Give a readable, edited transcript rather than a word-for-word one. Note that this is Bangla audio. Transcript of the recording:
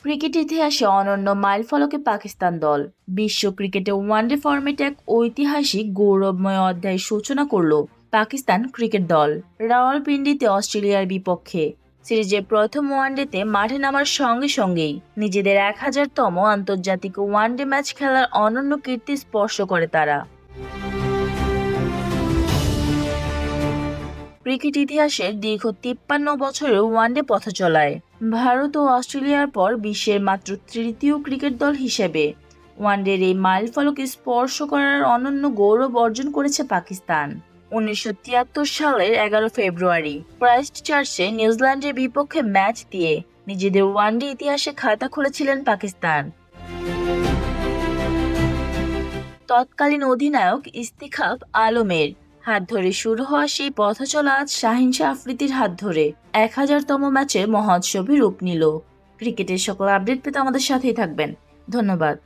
ক্রিকেট ইতিহাসে অনন্য মাইলফলকে পাকিস্তান দল বিশ্ব ক্রিকেটে ওয়ানডে ফরম্যাটে এক ঐতিহাসিক গৌরবময় অধ্যায়ের সূচনা করল পাকিস্তান ক্রিকেট দল। রাওয়ালপিন্ডিতে অস্ট্রেলিয়ার বিপক্ষে সিরিজের প্রথম ওয়ানডেতে মাঠে নামার সঙ্গে সঙ্গেই নিজেদের 1000তম আন্তর্জাতিক ওয়ানডে ম্যাচ খেলার অনন্য কীর্তি স্পর্শ করে তারা। ক্রিকেট ইতিহাসের দীর্ঘ 53 বছরের ওয়ানডে পথচলায় ভারত ও অস্ট্রেলিয়ার পর বিশ্বের মাত্র তৃতীয় ক্রিকেট দল হিসেবে ওয়ানডের এই মাইলফলকে স্পর্শ করার অনন্য গৌরব অর্জন করেছে পাকিস্তান। 1973 সালের 11 ফেব্রুয়ারি ক্রাইস্ট চার্চে নিউজিল্যান্ডের বিপক্ষে ম্যাচ দিয়ে নিজেদের ওয়ানডে ইতিহাসে খাতা খুলেছিলেন পাকিস্তান। তৎকালীন অধিনায়ক ইস্তিখাব আলমের হাত ধরে শুরু হওয়া সেই পথচলা আজ শাহিনশাহ আফ্রিদির হাত ধরে 1000তম ম্যাচে মহোৎসবে রূপ নিল। ক্রিকেটের সকল আপডেট পেতে আমাদের সাথেই থাকবেন। ধন্যবাদ।